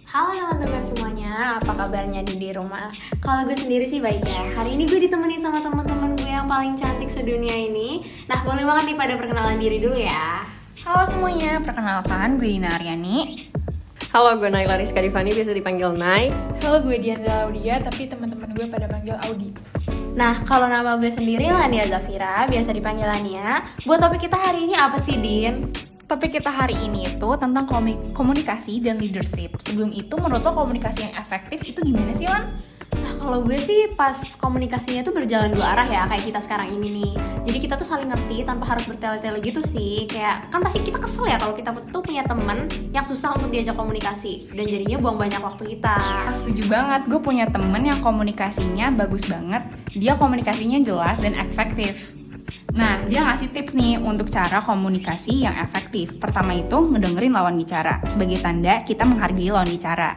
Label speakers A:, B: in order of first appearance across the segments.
A: Halo teman-teman semuanya, apa kabarnya di rumah? Kalau gue sendiri sih baik ya. Hari ini gue ditemenin sama teman-teman gue yang paling cantik sedunia ini. Nah, boleh banget nih pada perkenalan diri dulu ya.
B: Halo semuanya, perkenalkan gue Dina Aryani.
C: Halo, gue Naila Rizka Divani, biasa dipanggil Nay.
D: Halo, gue Diandra Audia, tapi teman-teman gue pada panggil Audi.
A: Nah, kalau nama gue sendiri Lania Zafira, biasa dipanggil Lania. Buat topik kita hari ini apa sih, Din?
B: Topik kita hari ini itu tentang komunikasi dan leadership. Sebelum itu, menurut lo komunikasi yang efektif itu gimana sih, Lan?
A: Nah, kalau gue sih pas komunikasinya tuh berjalan dua arah ya, kayak kita sekarang ini nih. Jadi kita tuh saling ngerti tanpa harus bertele-tele gitu sih. Kayak kan pasti kita kesel ya kalau kita tuh punya temen yang susah untuk diajak komunikasi dan jadinya buang banyak waktu kita.
B: Setuju banget, gue punya temen yang komunikasinya bagus banget. Dia komunikasinya jelas dan efektif. Nah, dia ngasih tips nih untuk cara komunikasi yang efektif. Pertama itu, ngedengerin lawan bicara. Sebagai tanda, kita menghargai lawan bicara.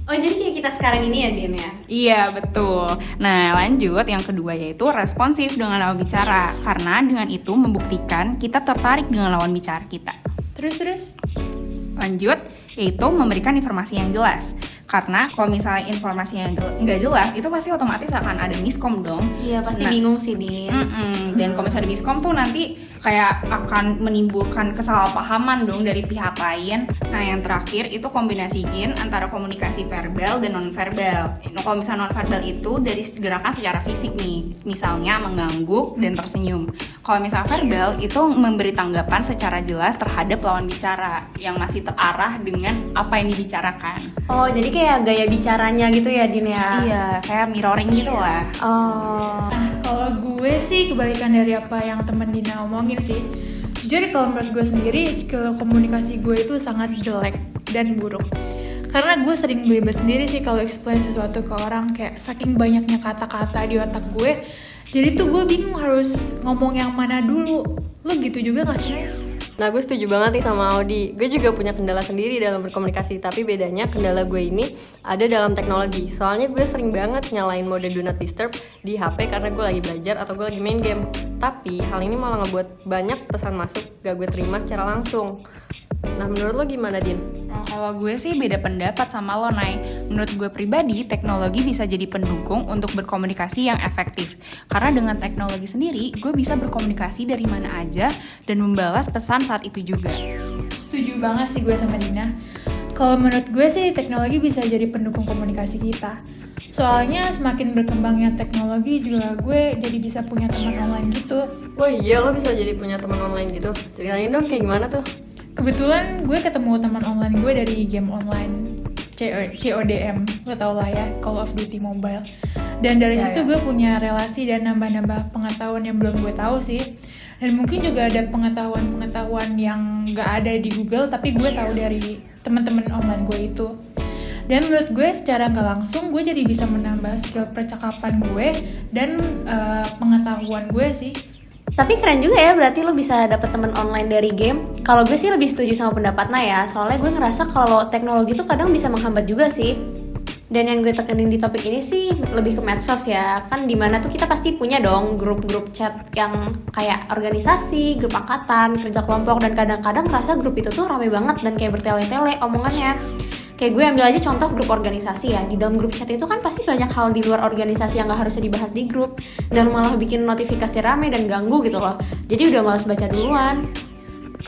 A: Oh, jadi kayak kita sekarang ini ya, Din ya?
B: Iya, betul. Nah, lanjut yang kedua yaitu responsif dengan lawan bicara. Karena dengan itu membuktikan kita tertarik dengan lawan bicara kita.
D: Terus?
B: Lanjut, yaitu memberikan informasi yang jelas. Karena kalau misalnya informasinya nggak jelas, itu pasti otomatis akan ada miskom dong.
A: Iya, pasti bingung sih, Din.
B: Dan kalau misalnya ada miskom tuh nanti kayak akan menimbulkan kesalahpahaman dong dari pihak lain. Nah, yang terakhir itu kombinasiin antara komunikasi verbal dan non-verbal. Kalau misalnya non-verbal itu dari gerakan secara fisik nih, misalnya mengangguk dan tersenyum. Kalau misalnya verbal itu memberi tanggapan secara jelas terhadap lawan bicara yang masih terarah dengan apa yang dibicarakan.
A: Oh, jadi kayak gaya bicaranya gitu ya, Din ya?
B: Iya, kayak mirroring gitu lah.
A: Oh.
D: Nah, kalau gue sih kebalikan dari apa yang temen Dina omongin sih. Jujur kalau menurut gue sendiri, skill komunikasi gue itu sangat jelek dan buruk. Karena gue sering belibet sendiri sih kalau explain sesuatu ke orang, kayak saking banyaknya kata-kata di otak gue. Jadi tuh gue bingung harus ngomong yang mana dulu. Lo gitu juga gak sih, Nay?
C: Nah, gue setuju banget nih sama Audi. Gue juga punya kendala sendiri dalam berkomunikasi, tapi bedanya kendala gue ini ada dalam teknologi. Soalnya gue sering banget nyalain mode do not disturb di HP karena gue lagi belajar atau gue lagi main game. Tapi hal ini malah ngebuat banyak pesan masuk gak gue terima secara langsung. Nah, menurut lo gimana, Din?
B: Nah, kalau gue sih beda pendapat sama lo, Nay. Menurut gue pribadi, teknologi bisa jadi pendukung untuk berkomunikasi yang efektif. Karena dengan teknologi sendiri, gue bisa berkomunikasi dari mana aja dan membalas pesan saat itu juga.
D: Setuju banget sih gue sama Dina. Kalau menurut gue sih teknologi bisa jadi pendukung komunikasi kita. Soalnya semakin berkembangnya teknologi juga gue jadi bisa punya teman online gitu.
C: Wah iya, lo bisa jadi punya teman online gitu. Ceritain dong kayak gimana tuh?
D: Kebetulan gue ketemu teman online gue dari game online CODM, lo tau lah ya, Call of Duty Mobile. Dan dari situ gue punya relasi dan nambah-nambah pengetahuan yang belum gue tahu sih. Dan mungkin juga ada pengetahuan yang gak ada di Google, tapi gue tahu dari teman-teman online gue itu. Dan menurut gue secara gak langsung gue jadi bisa menambah skill percakapan gue dan pengetahuan gue sih.
A: Tapi keren juga ya, berarti lo bisa dapet temen online dari game. Kalau gue sih lebih setuju sama pendapatnya ya, soalnya gue ngerasa kalau teknologi tuh kadang bisa menghambat juga sih. Dan yang gue tekenin di topik ini sih lebih ke medsos ya, kan dimana tuh kita pasti punya dong grup-grup chat yang kayak organisasi, grup angkatan, kerja kelompok, dan kadang-kadang ngerasa grup itu tuh rame banget dan kayak bertele-tele omongannya. Kayak gue ambil aja contoh grup organisasi ya. Di dalam grup chat itu kan pasti banyak hal di luar organisasi yang gak harusnya dibahas di grup, dan malah bikin notifikasi rame dan ganggu gitu loh. Jadi udah malas baca duluan.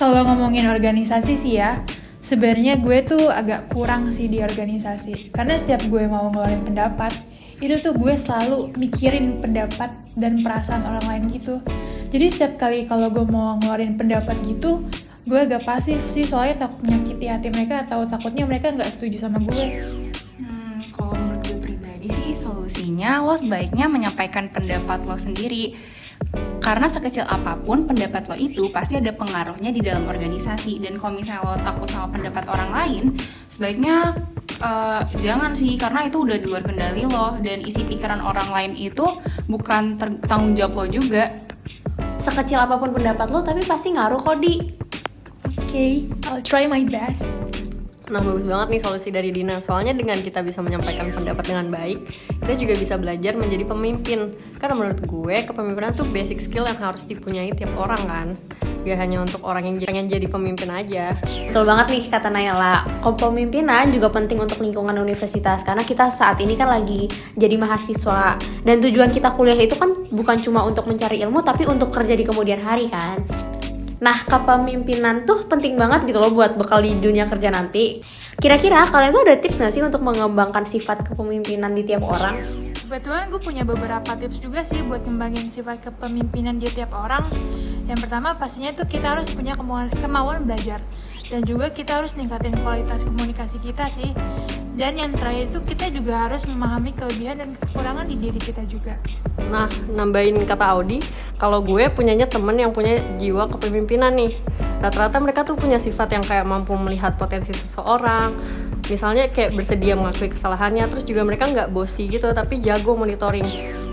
D: Kalau ngomongin organisasi sih ya, sebenarnya gue tuh agak kurang sih di organisasi. Karena setiap gue mau ngeluarin pendapat, itu tuh gue selalu mikirin pendapat dan perasaan orang lain gitu. Jadi setiap kali kalau gue mau ngeluarin pendapat gitu, gue agak pasif sih, soalnya takut menyakiti hati mereka atau takutnya mereka nggak setuju sama gue.
B: Kalau menurut gue pribadi sih solusinya lo sebaiknya menyampaikan pendapat lo sendiri. Karena sekecil apapun pendapat lo itu pasti ada pengaruhnya di dalam organisasi. Dan kalau misalnya lo takut sama pendapat orang lain, sebaiknya jangan sih, karena itu udah di luar kendali lo. Dan isi pikiran orang lain itu bukan tanggung jawab lo juga.
A: Sekecil apapun pendapat lo, tapi pasti ngaruh kok, Di.
D: Okay, I'll try my best.
C: Nah, bagus banget nih solusi dari Dina. Soalnya dengan kita bisa menyampaikan pendapat dengan baik, kita juga bisa belajar menjadi pemimpin. Karena menurut gue, kepemimpinan tuh basic skill yang harus dipunyai tiap orang kan. gak hanya untuk orang yang pengen jadi pemimpin aja.
A: Betul banget nih kata Nayla, kepemimpinan juga penting untuk lingkungan universitas karena kita saat ini kan lagi jadi mahasiswa dan tujuan kita kuliah itu kan bukan cuma untuk mencari ilmu tapi untuk kerja di kemudian hari kan. Nah, kepemimpinan tuh penting banget gitu loh buat bekal di dunia kerja nanti. Kira-kira kalian tuh ada tips gak sih untuk mengembangkan sifat kepemimpinan di tiap orang?
D: Kebetulan gue punya beberapa tips juga sih buat ngembangin sifat kepemimpinan di tiap orang. Yang pertama pastinya tuh kita harus punya kemauan belajar. Dan juga kita harus ningkatin kualitas komunikasi kita sih. Dan yang terakhir itu kita juga harus memahami kelebihan dan kekurangan di diri kita juga.
C: Nah, nambahin kata Audi, kalau gue punyanya temen yang punya jiwa kepemimpinan nih. Rata-rata mereka tuh punya sifat yang kayak mampu melihat potensi seseorang, misalnya kayak bersedia mengakui kesalahannya, terus juga mereka nggak bosi gitu, tapi jago monitoring.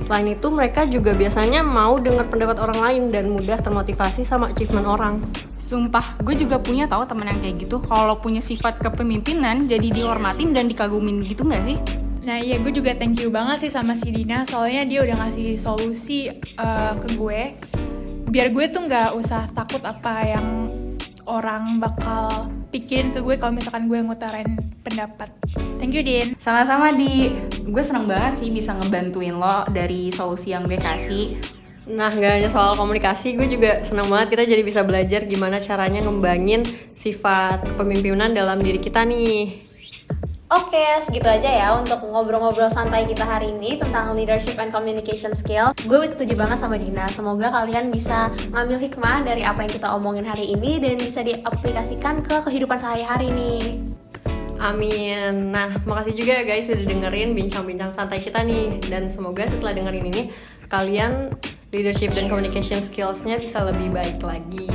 C: Selain itu, mereka juga biasanya mau dengar pendapat orang lain dan mudah termotivasi sama achievement orang.
B: Sumpah, gue juga punya tahu teman yang kayak gitu. Kalau punya sifat kepemimpinan, jadi dihormatin dan dikagumin gitu nggak sih?
D: Nah iya, gue juga thank you banget sih sama si Dina, soalnya dia udah ngasih solusi ke gue biar gue tuh nggak usah takut apa yang orang bakal pikirin ke gue kalau misalkan gue ngutarain pendapat. Thank you, Din.
B: Sama-sama, Di. Gue seneng banget sih bisa ngebantuin lo dari solusi yang gue kasih.
C: Nah, gak hanya soal komunikasi, gue juga senang banget kita jadi bisa belajar gimana caranya ngembangin sifat kepemimpinan dalam diri kita nih.
A: Oke, segitu aja ya untuk ngobrol-ngobrol santai kita hari ini tentang leadership and communication skill. Gue setuju banget sama Dina. Semoga kalian bisa ngambil hikmah dari apa yang kita omongin hari ini dan bisa diaplikasikan ke kehidupan sehari-hari nih.
C: Amin. Nah, makasih juga ya guys udah dengerin bincang-bincang santai kita nih. Dan semoga setelah dengerin ini, kalian leadership dan communication skills-nya bisa lebih baik lagi.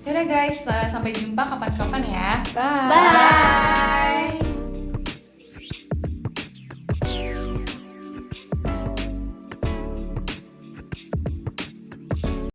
B: Yaudah guys, sampai jumpa kapan-kapan ya.
D: Bye.
A: Bye!